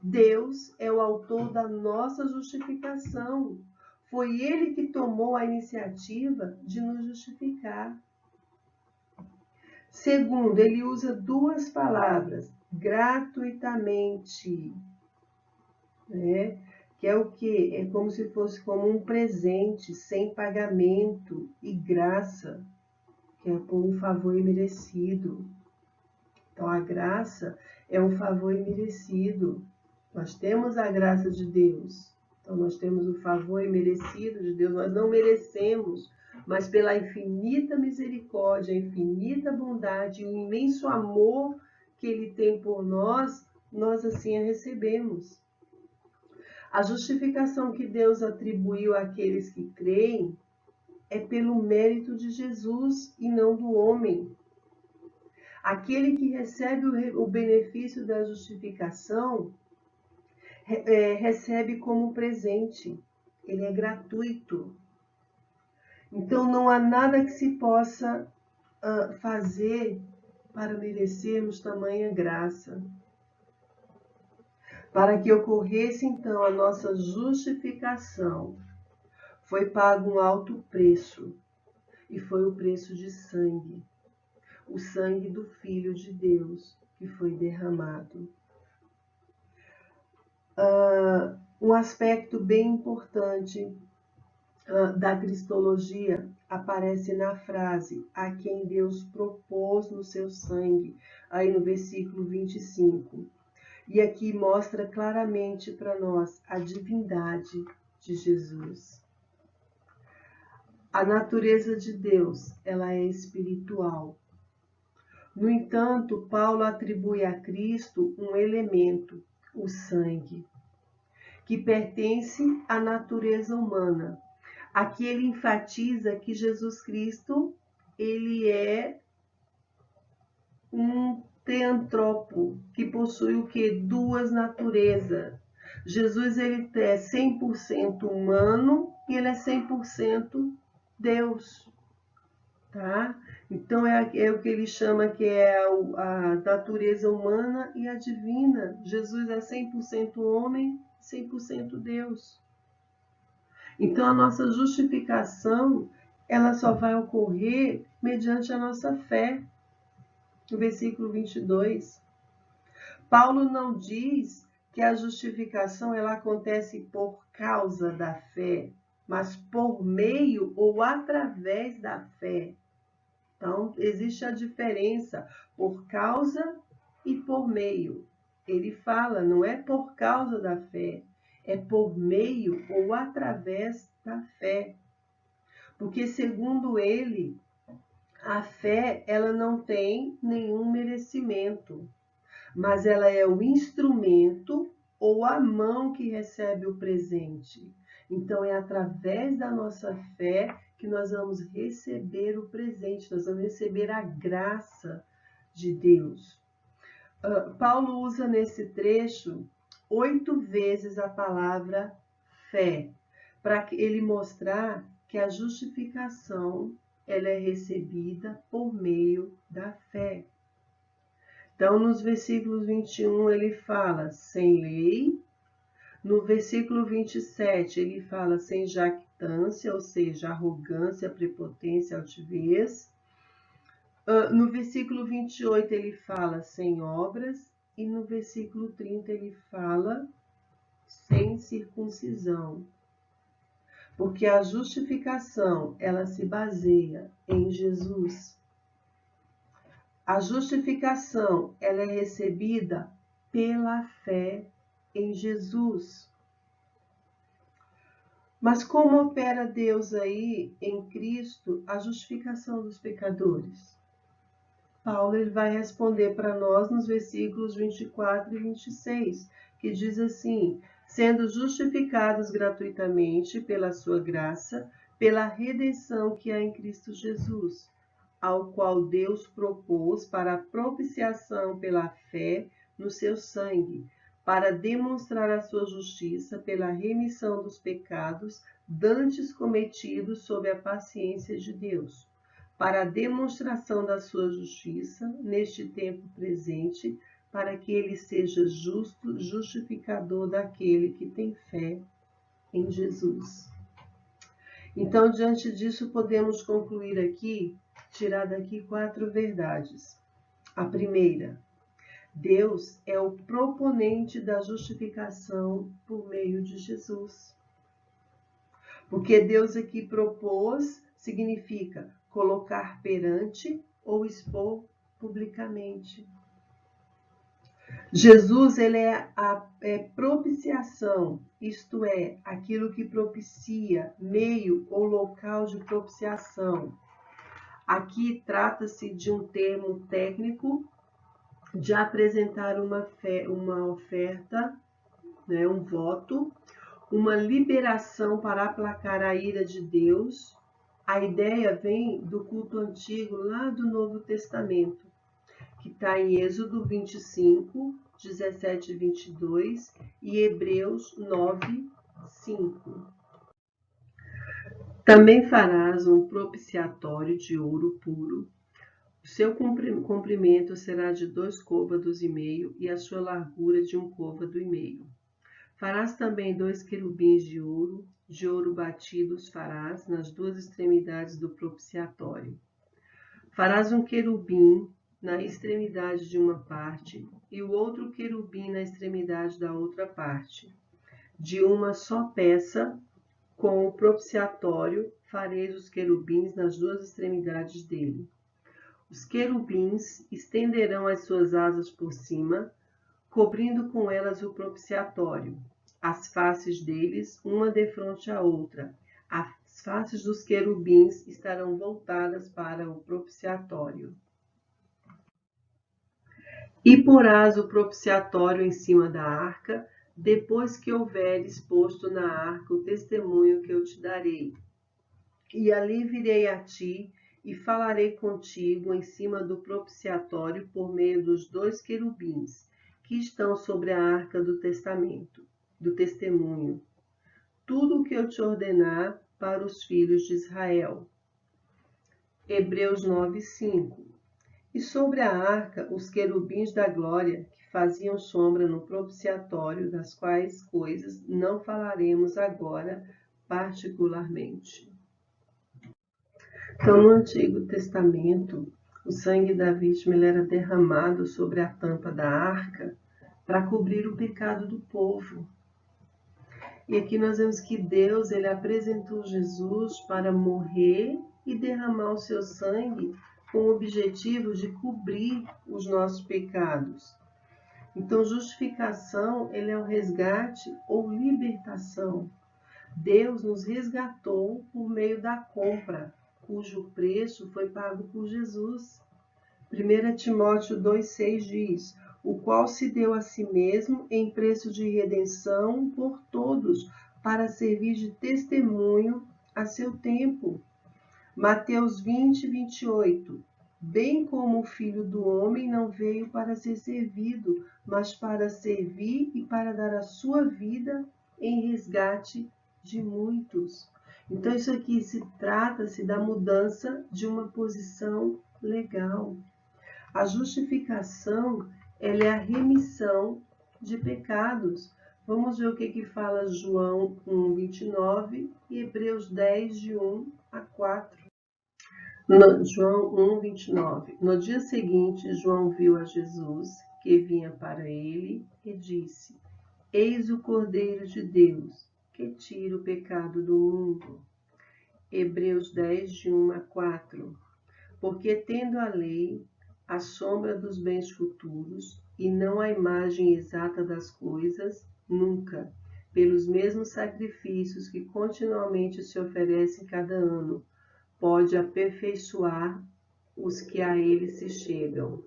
Deus é o autor da nossa justificação. Foi Ele que tomou a iniciativa de nos justificar. Segundo, ele usa duas palavras, gratuitamente, né? Que é o quê? É como se fosse como um presente, sem pagamento, e graça, que é por um favor imerecido. Então, a graça é um favor imerecido. Nós temos a graça de Deus. Então, nós temos o favor imerecido de Deus. Nós não merecemos, mas pela infinita misericórdia, a infinita bondade e o imenso amor que Ele tem por nós, nós assim a recebemos. A justificação que Deus atribuiu àqueles que creem é pelo mérito de Jesus e não do homem. Aquele que recebe o benefício da justificação recebe como presente. Ele é gratuito. Então não há nada que se possa fazer para merecermos tamanha graça. Para que ocorresse então a nossa justificação, foi pago um alto preço, e foi o preço de sangue, o sangue do Filho de Deus que foi derramado. Um aspecto bem importante da cristologia aparece na frase a quem Deus propôs no seu sangue, aí no versículo 25. E aqui mostra claramente para nós a divindade de Jesus. A natureza de Deus, ela é espiritual. No entanto, Paulo atribui a Cristo um elemento, o sangue, que pertence à natureza humana. Aqui ele enfatiza que Jesus Cristo, ele é um teantropo, que possui o quê? Duas naturezas. Jesus, ele é 100% humano e ele é 100% Deus, tá? Então é o que ele chama que é a natureza humana e a divina. Jesus é 100% homem, 100% Deus. Então a nossa justificação, ela só vai ocorrer mediante a nossa fé. No versículo 22, Paulo não diz que a justificação ela acontece por causa da fé, mas por meio ou através da fé. Então, existe a diferença por causa e por meio. Ele fala, não é por causa da fé, é por meio ou através da fé. Porque, segundo ele, a fé ela não tem nenhum merecimento, mas ela é o instrumento ou a mão que recebe o presente. Então, é através da nossa fé que nós vamos receber o presente, nós vamos receber a graça de Deus. Paulo usa nesse trecho 8 vezes a palavra fé, para ele mostrar que a justificação ela é recebida por meio da fé. Então, nos versículos 21, ele fala sem lei. No versículo 27, ele fala sem jactância, ou seja, arrogância, prepotência, altivez. No versículo 28, ele fala sem obras. E no versículo 30, ele fala sem circuncisão. Porque a justificação, ela se baseia em Jesus. A justificação, ela é recebida pela fé em Jesus. Mas como opera Deus aí em Cristo a justificação dos pecadores? Paulo ele vai responder para nós nos versículos 24 e 26, que diz assim: sendo justificados gratuitamente pela sua graça, pela redenção que há em Cristo Jesus, ao qual Deus propôs para a propiciação pela fé no seu sangue, para demonstrar a sua justiça pela remissão dos pecados dantes cometidos sob a paciência de Deus, para a demonstração da sua justiça neste tempo presente, para que ele seja justo, justificador daquele que tem fé em Jesus. Então, diante disso, podemos concluir aqui, tirar daqui 4 verdades. A primeira, Deus é o proponente da justificação por meio de Jesus. Porque Deus aqui propôs, significa colocar perante ou expor publicamente. Jesus, ele é a propiciação, isto é, aquilo que propicia, meio ou local de propiciação. Aqui trata-se de um termo técnico de apresentar uma oferta, né, um voto, uma liberação para aplacar a ira de Deus. A ideia vem do culto antigo lá do Novo Testamento, que está em Êxodo 25, 17 e 22 e Hebreus 9, 5. Também farás um propiciatório de ouro puro. O seu comprimento será de 2 côvados e meio e a sua largura de 1 côvado e meio. Farás também 2 querubins de ouro, de ouro batido os farás nas duas extremidades do propiciatório. Farás um querubim na extremidade de uma parte e o outro querubim na extremidade da outra parte. De uma só peça, com o propiciatório, fareis os querubins nas duas extremidades dele. Os querubins estenderão as suas asas por cima, cobrindo com elas o propiciatório. As faces deles, uma defronte à outra. As faces dos querubins estarão voltadas para o propiciatório. E porás o propiciatório em cima da arca, depois que houveres posto na arca o testemunho que eu te darei. E ali virei a ti, e falarei contigo em cima do propiciatório por meio dos dois querubins, que estão sobre a arca do testemunho. Tudo o que eu te ordenar para os filhos de Israel. Hebreus 9:5. E sobre a arca os querubins da glória, que faziam sombra no propiciatório, das quais coisas não falaremos agora particularmente. Então, no Antigo Testamento, o sangue da vítima era derramado sobre a tampa da arca para cobrir o pecado do povo. E aqui nós vemos que Deus ele apresentou Jesus para morrer e derramar o seu sangue com o objetivo de cobrir os nossos pecados. Então, justificação ele é o resgate ou libertação. Deus nos resgatou por meio da compra, cujo preço foi pago por Jesus. 1 Timóteo 2,6 diz: o qual se deu a si mesmo em preço de redenção por todos, para servir de testemunho a seu tempo. Mateus 20:28. Bem como o Filho do Homem não veio para ser servido, mas para servir e para dar a sua vida em resgate de muitos. Então isso aqui trata-se da mudança de uma posição legal. A justificação, ela é a remissão de pecados. Vamos ver o que fala João 1:29 e Hebreus 10, de 1 a 4. João 1:29. No dia seguinte, João viu a Jesus, que vinha para ele, e disse: Eis o Cordeiro de Deus, que tira o pecado do mundo. Hebreus 10, de 1 a 4. Porque tendo a lei a sombra dos bens futuros, e não a imagem exata das coisas, nunca, pelos mesmos sacrifícios que continuamente se oferecem cada ano, pode aperfeiçoar os que a ele se chegam.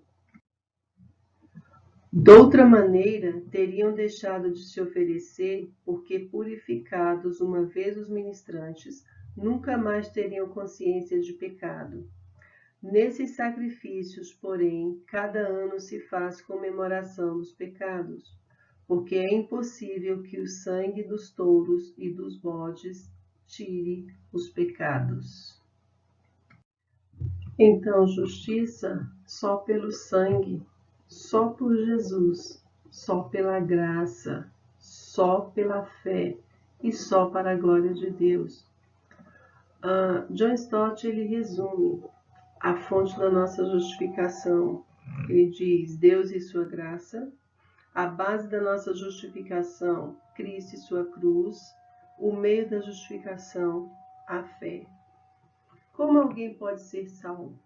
Doutra maneira, teriam deixado de se oferecer, porque purificados uma vez os ministrantes, nunca mais teriam consciência de pecado. Nesses sacrifícios, porém, cada ano se faz comemoração dos pecados, porque é impossível que o sangue dos touros e dos bodes tire os pecados. Então, justiça só pelo sangue, só por Jesus, só pela graça, só pela fé e só para a glória de Deus. John Stott ele resume a fonte da nossa justificação. Ele diz: Deus e sua graça, a base da nossa justificação, Cristo e sua cruz, o meio da justificação, a fé. Como alguém pode ser salvo?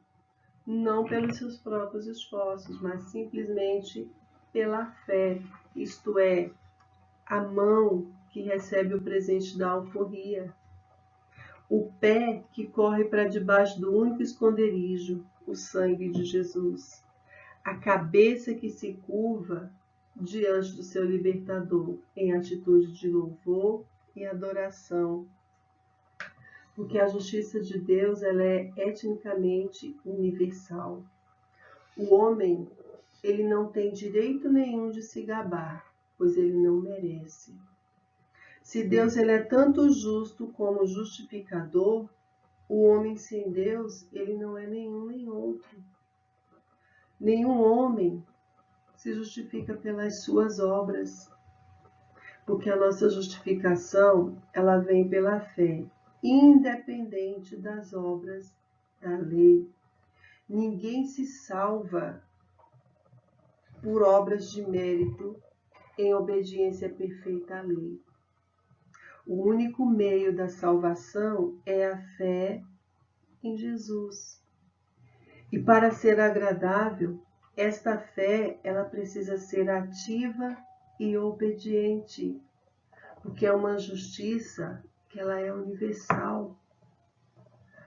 Não pelos seus próprios esforços, mas simplesmente pela fé, isto é, a mão que recebe o presente da alforria, o pé que corre para debaixo do único esconderijo, o sangue de Jesus, a cabeça que se curva diante do seu libertador, em atitude de louvor e adoração. Porque a justiça de Deus ela é etnicamente universal. O homem ele não tem direito nenhum de se gabar, pois ele não merece. Se Deus ele é tanto justo como justificador, o homem sem Deus ele não é nenhum nem outro. Nenhum homem se justifica pelas suas obras. Porque a nossa justificação, ela vem pela fé, independente das obras da lei. Ninguém se salva por obras de mérito em obediência perfeita à lei. O único meio da salvação é a fé em Jesus. E para ser agradável, esta fé, ela precisa ser ativa e obediente, porque é uma justiça que ela é universal.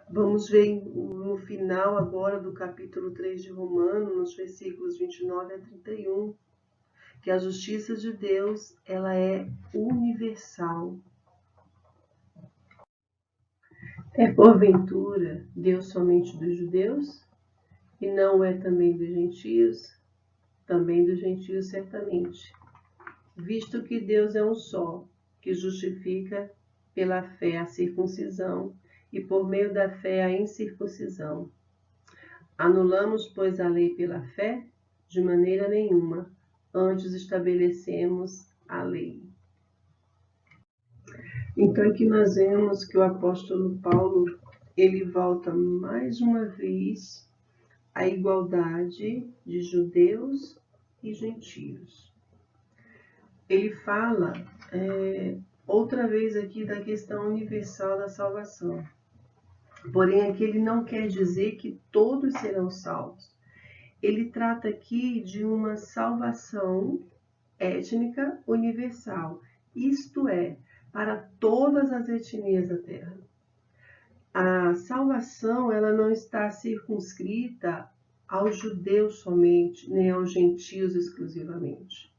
Vamos ver no final agora do capítulo 3 de Romanos, nos versículos 29 a 31, que a justiça de Deus, ela é universal. É porventura Deus somente dos judeus? E não é também dos gentios? Também dos gentios certamente. Visto que Deus é um só, que justifica pela fé a circuncisão e por meio da fé a incircuncisão. Anulamos, pois, a lei pela fé? De maneira nenhuma. Antes estabelecemos a lei. Então aqui nós vemos que o apóstolo Paulo, ele volta mais uma vez à igualdade de judeus e gentios. Ele fala outra vez aqui da questão universal da salvação. Porém, aqui ele não quer dizer que todos serão salvos. Ele trata aqui de uma salvação étnica universal, isto é, para todas as etnias da terra. A salvação, ela não está circunscrita aos judeus somente, nem aos gentios exclusivamente.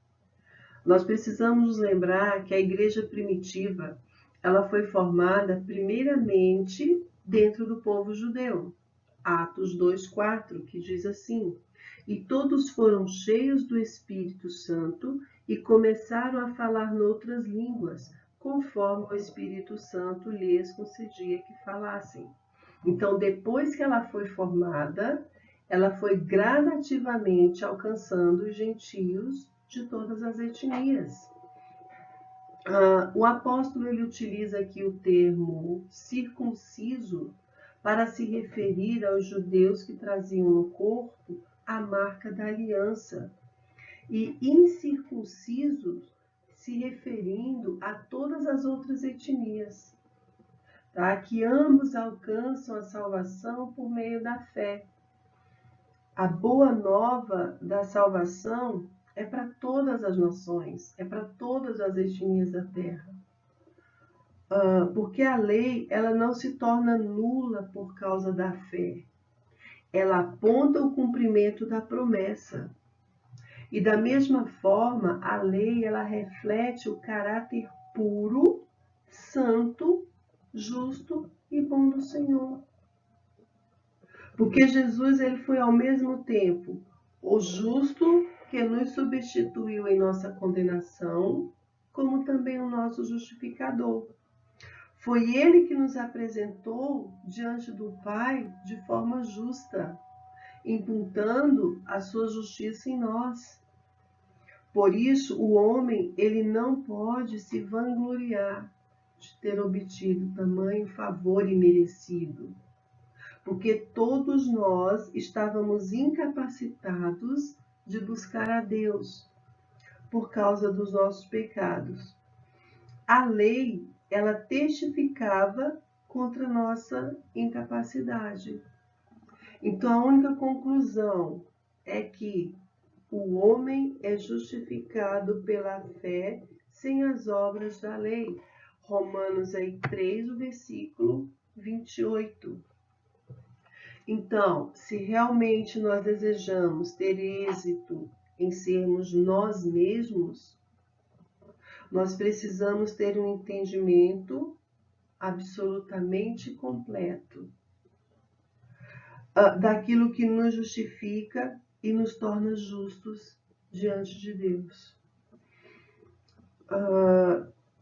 Nós precisamos nos lembrar que a igreja primitiva, ela foi formada primeiramente dentro do povo judeu. Atos 2:4, que diz assim: e todos foram cheios do Espírito Santo e começaram a falar noutras línguas, conforme o Espírito Santo lhes concedia que falassem. Então, depois que ela foi formada, ela foi gradativamente alcançando os gentios de todas as etnias. O apóstolo ele utiliza aqui o termo circunciso para se referir aos judeus que traziam no corpo a marca da aliança, e incircuncisos se referindo a todas as outras etnias, tá? Que ambos alcançam a salvação por meio da fé. A boa nova da salvação é para todas as nações, é para todas as etnias da terra. Porque a lei ela não se torna nula por causa da fé. Ela aponta o cumprimento da promessa. E da mesma forma, a lei ela reflete o caráter puro, santo, justo e bom do Senhor. Porque Jesus ele foi ao mesmo tempo o justo que nos substituiu em nossa condenação, como também o nosso justificador. Foi ele que nos apresentou diante do Pai de forma justa, imputando a sua justiça em nós. Por isso, o homem ele não pode se vangloriar de ter obtido tamanho favor imerecido, porque todos nós estávamos incapacitados de buscar a Deus por causa dos nossos pecados. A lei, ela testificava contra a nossa incapacidade. Então, a única conclusão é que o homem é justificado pela fé sem as obras da lei. Romanos 3, o versículo 28. Então, se realmente nós desejamos ter êxito em sermos nós mesmos, nós precisamos ter um entendimento absolutamente completo daquilo que nos justifica e nos torna justos diante de Deus.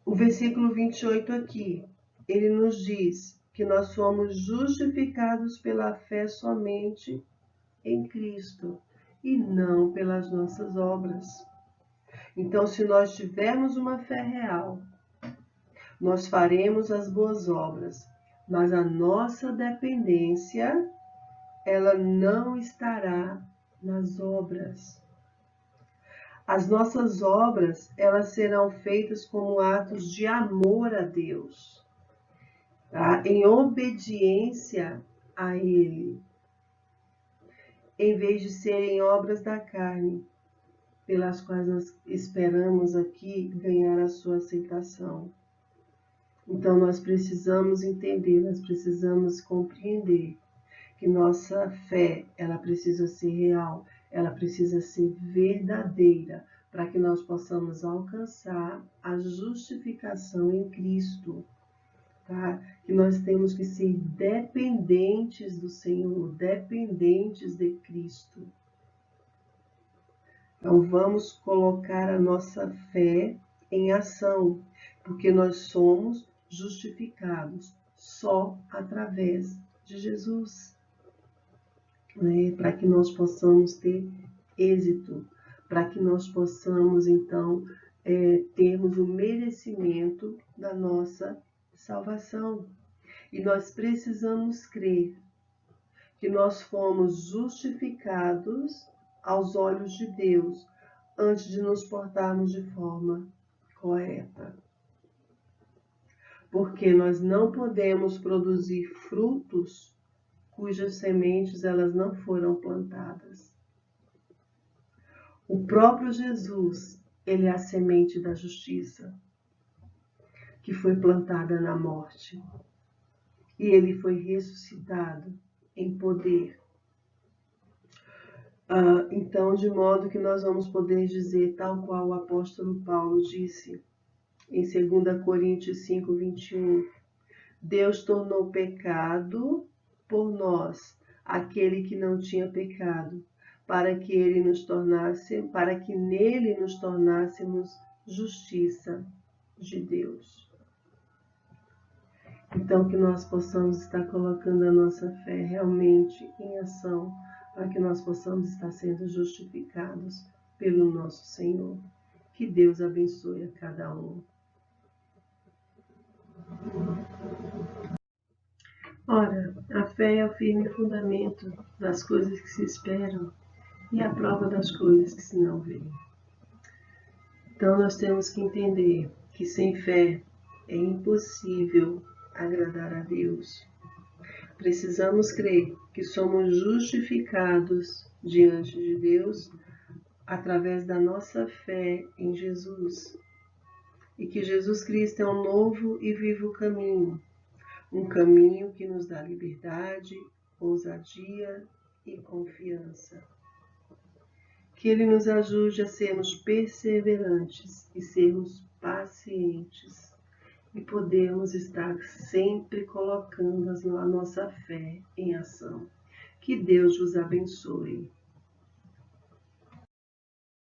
O versículo 28 aqui, ele nos diz que nós somos justificados pela fé somente em Cristo e não pelas nossas obras. Então, se nós tivermos uma fé real, nós faremos as boas obras, mas a nossa dependência, ela não estará nas obras. As nossas obras, elas serão feitas como atos de amor a Deus, tá? Em obediência a Ele, em vez de serem obras da carne, pelas quais nós esperamos aqui ganhar a sua aceitação. Então, nós precisamos entender, nós precisamos compreender que nossa fé, ela precisa ser real, ela precisa ser verdadeira, para que nós possamos alcançar a justificação em Cristo, tá? Que nós temos que ser dependentes do Senhor, dependentes de Cristo. Então, vamos colocar a nossa fé em ação, porque nós somos justificados só através de Jesus, né? Para que nós possamos ter êxito, para que nós possamos, então, termos o merecimento da nossa salvação. E nós precisamos crer que nós fomos justificados aos olhos de Deus antes de nos portarmos de forma correta. Porque nós não podemos produzir frutos cujas sementes elas não foram plantadas. O próprio Jesus, ele é a semente da justiça, que foi plantada na morte. E ele foi ressuscitado em poder. Então, de modo que nós vamos poder dizer, tal qual o apóstolo Paulo disse em 2 Coríntios 5, 21, Deus tornou pecado por nós, aquele que não tinha pecado, para que nele nos tornássemos justiça de Deus. Então, que nós possamos estar colocando a nossa fé realmente em ação, para que nós possamos estar sendo justificados pelo nosso Senhor. Que Deus abençoe a cada um. Ora, a fé é o firme fundamento das coisas que se esperam e a prova das coisas que se não veem. Então, nós temos que entender que sem fé é impossível agradar a Deus. Precisamos crer que somos justificados diante de Deus através da nossa fé em Jesus. E que Jesus Cristo é um novo e vivo caminho. Um caminho que nos dá liberdade, ousadia e confiança. Que Ele nos ajude a sermos perseverantes e sermos pacientes. E podemos estar sempre colocando a nossa fé em ação. Que Deus vos abençoe.